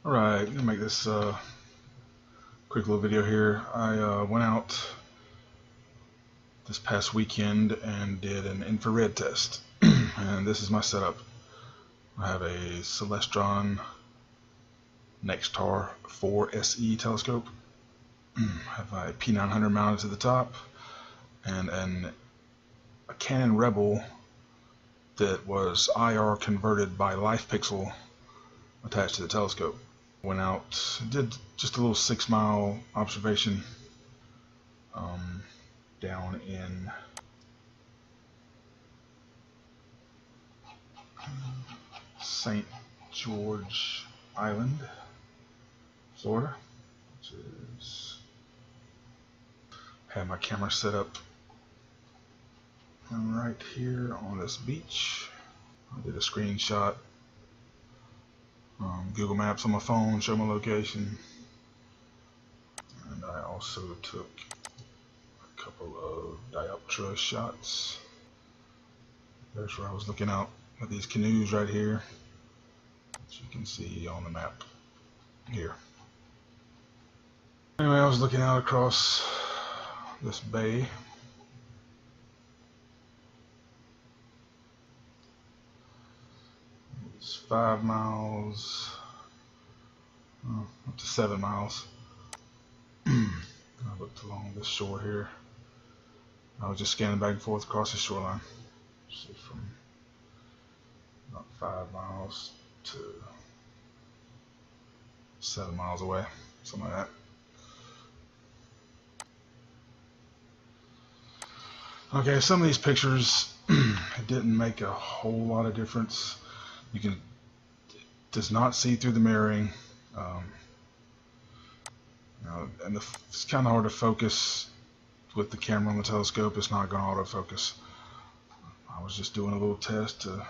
Alright, I'm going to make this quick little video here. I went out this past weekend and did an infrared test. And this is my setup. I have a Celestron Nextar 4 SE telescope. I have my P900 mounted to the top and a Canon Rebel that was IR converted by LifePixel attached to the telescope. Went out, did just a little 6-mile observation down in St. George Island, Florida, which is, had my camera set up right here on this beach. I did a screenshot, Google Maps on my phone, show my location, and I also took a couple of dioptra shots. There's where I was looking out at these canoes right here, which you can see on the map here. Anyway, I was looking out across this bay. It's 5 miles, up to 7 miles. I looked along this shore here. I was just scanning back and forth across the shoreline. So from about 5 miles to 7 miles away, something like that. Okay, some of these pictures it didn't make a whole lot of difference. You can, it does not see through the mirroring, and it's kind of hard to focus with the camera on the telescope. It's not going to autofocus. I was just doing a little test to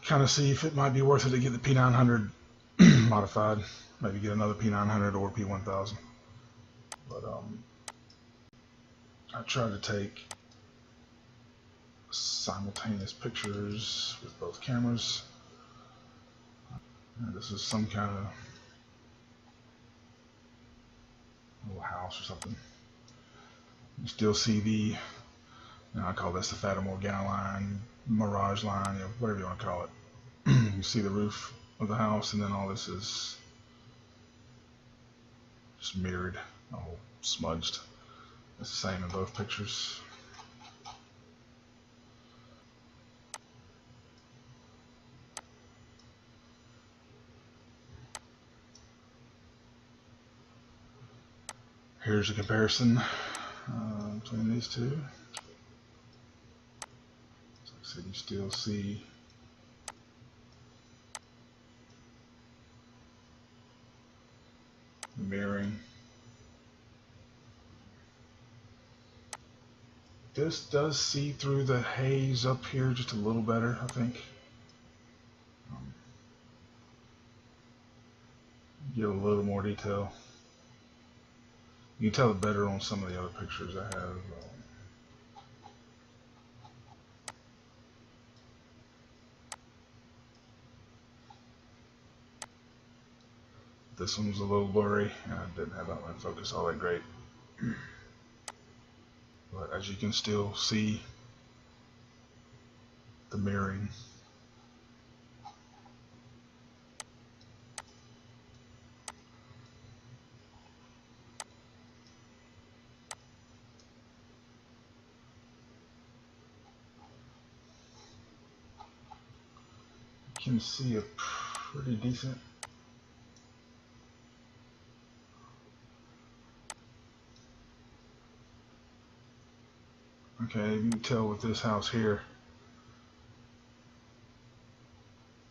kind of see if it might be worth it to get the P900 modified, maybe get another P900 or P1000. But I tried to take simultaneous pictures with both cameras. And this is some kind of little house or something. You still see the, I call this the Fata Morgana line, Mirage line, whatever you want to call it. You see the roof of the house, and then all this is just mirrored, all smudged. It's the same in both pictures. Here's a comparison between these two. So like I said, you still see the mirroring. This does see through the haze up here just a little better, I think. Get a little more detail. You can tell it better on some of the other pictures I have. This one was a little blurry, and I didn't have outline focus all that great. But as you can still see the mirroring. You can see a pretty decent okay, you can tell with this house here,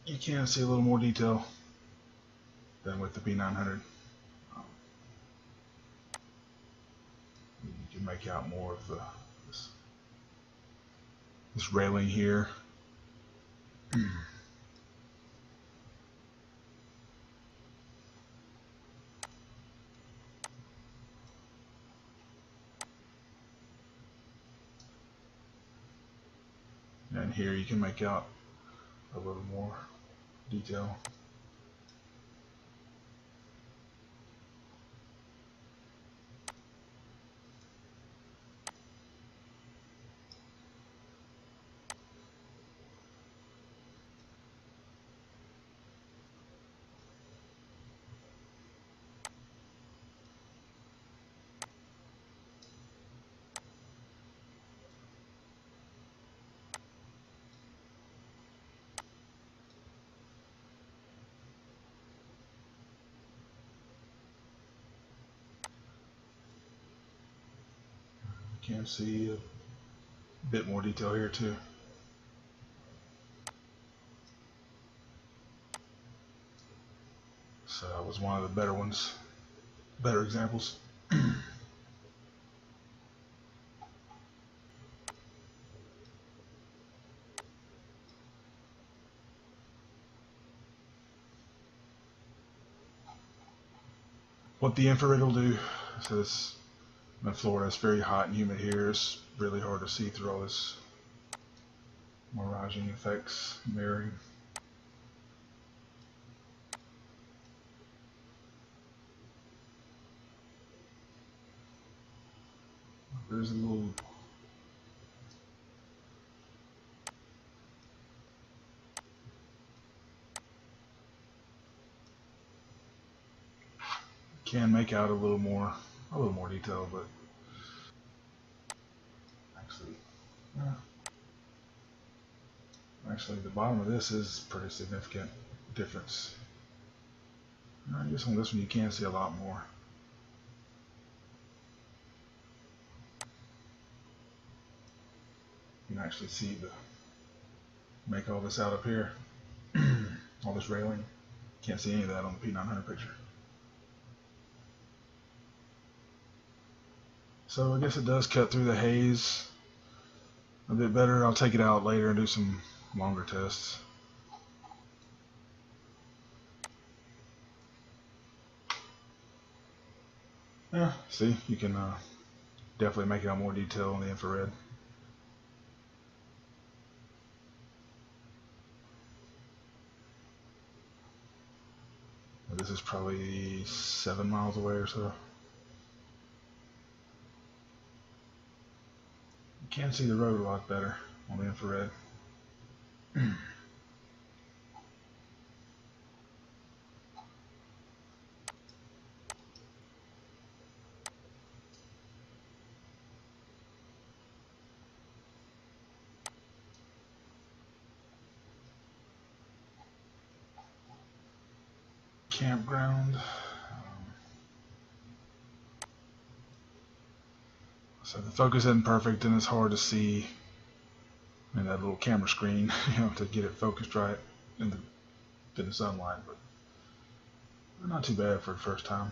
you can see a little more detail than with the P900. You can make out more of the this railing here. And here you can make out a little more detail. can see a bit more detail here too. So that was one of the better ones, better examples. What the infrared will do, it says in Florida it's very hot and humid here. It's really hard to see through all this miraging effects, mirroring. There's a little can make out a little more detail, but actually the bottom of this is pretty significant difference. I guess on this one you can see a lot more. You can actually see make all this out up here, all this railing. Can't see any of that on the P900 picture. So I guess it does cut through the haze a bit better. I'll take it out later and do some longer tests. Yeah, see, you can definitely make out more detail on the infrared. This is probably 7 miles away or so. You can see the road a lot better on the infrared. Campground. So the focus isn't perfect and it's hard to see in that little camera screen, to get it focused right in the sunlight, but not too bad for the first time.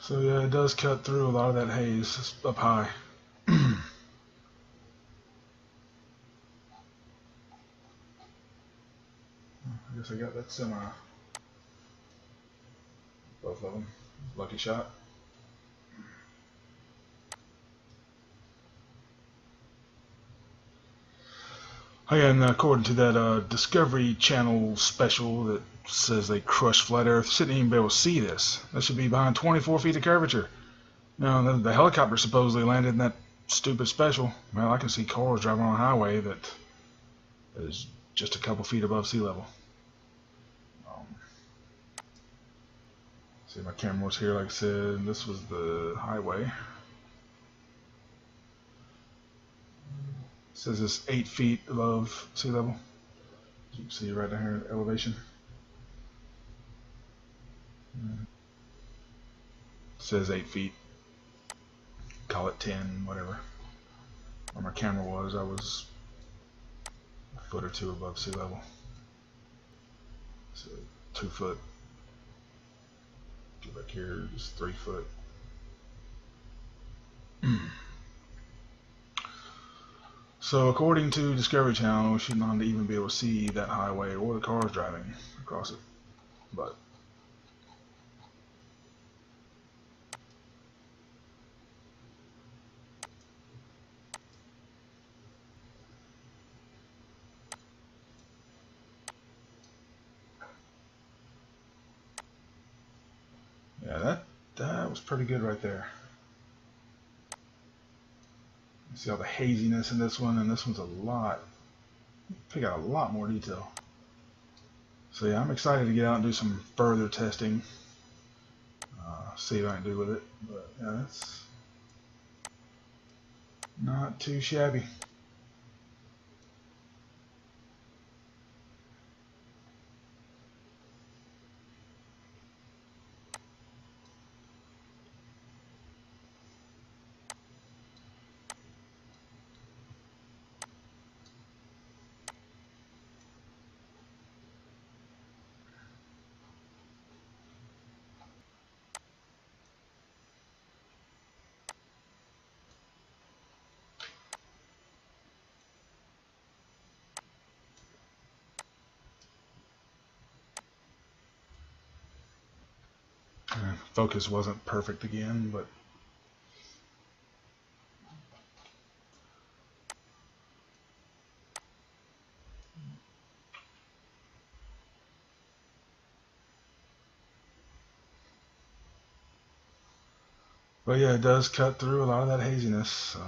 So yeah, it does cut through a lot of that haze. It's up high. I guess I got that semi. Both of them. Lucky shot. And according to that Discovery Channel special that says they crushed flat Earth, shouldn't even be able to see this. That should be behind 24 feet of curvature. Now, the helicopter supposedly landed in that stupid special. Well, I can see cars driving on a highway that is just a couple feet above sea level. See, my camera was here, like I said. This was the highway. It says it's 8 feet above sea level. You can see right down here, elevation. It says 8 feet. Call it 10, whatever. Where my camera was, I was a foot or two above sea level. So 2 foot. Get back here, just 3 foot. So according to Discovery Channel, we should not even be able to see that highway or the cars driving across it. But yeah, that was pretty good right there. You see all the haziness in this one, and this one's a lot. Pick out a lot more detail. So yeah, I'm excited to get out and do some further testing. See what I can do with it. But yeah, Not too shabby. Focus wasn't perfect again, but yeah, it does cut through a lot of that haziness. So.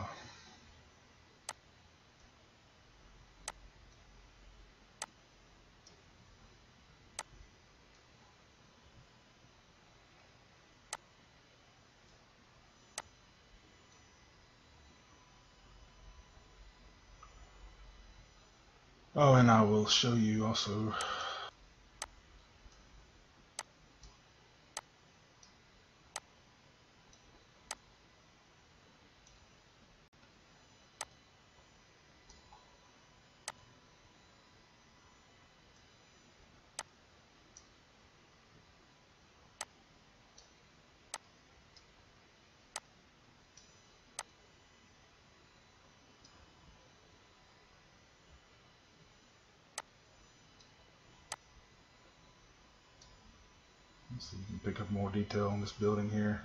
Oh, and I will show you also. So you can pick up more detail on this building here.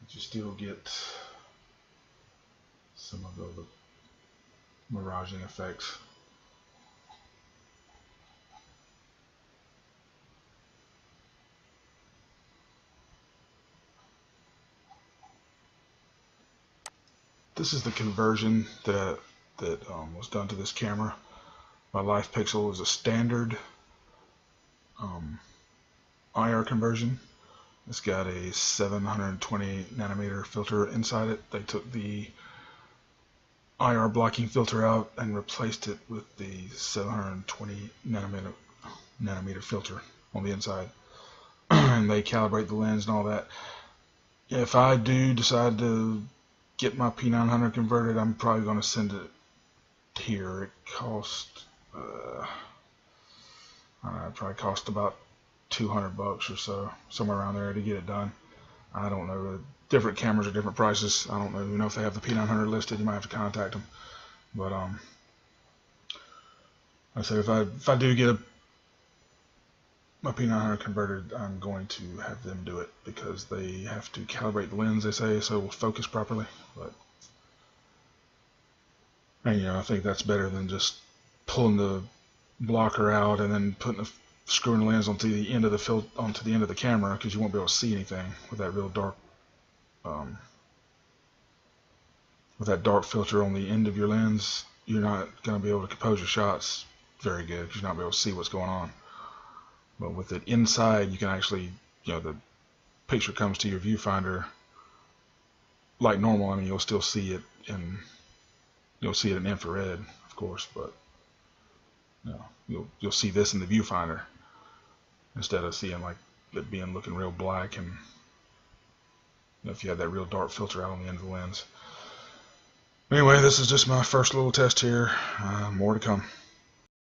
But you still get some of the miraging effects. This is the conversion that was done to this camera. My LifePixel is a standard IR conversion. It's got a 720 nanometer filter inside it. They took the IR blocking filter out and replaced it with the 720 nanometer filter on the inside. And they calibrate the lens and all that. If I do decide to get my P900 converted, I'm probably going to send it here. It cost, I don't know, it probably cost about $200 or so, somewhere around there to get it done. I don't know. Different cameras are different prices. I don't even know if they have the P900 listed. You might have to contact them. But I say if I do get my P900 converted, I'm going to have them do it because they have to calibrate the lens, they say, so it will focus properly. But and I think that's better than just pulling the blocker out and then screwing the lens onto the end of the camera, because you won't be able to see anything with that real dark with that dark filter on the end of your lens. You're not going to be able to compose your shots very good because you're not going to be able to see what's going on. But with it inside, you can actually, the picture comes to your viewfinder like normal. I mean, you'll still see it in infrared, of course, but you'll see this in the viewfinder instead of seeing like it looking real black, and if you had that real dark filter out on the end of the lens. Anyway, this is just my first little test here. More to come.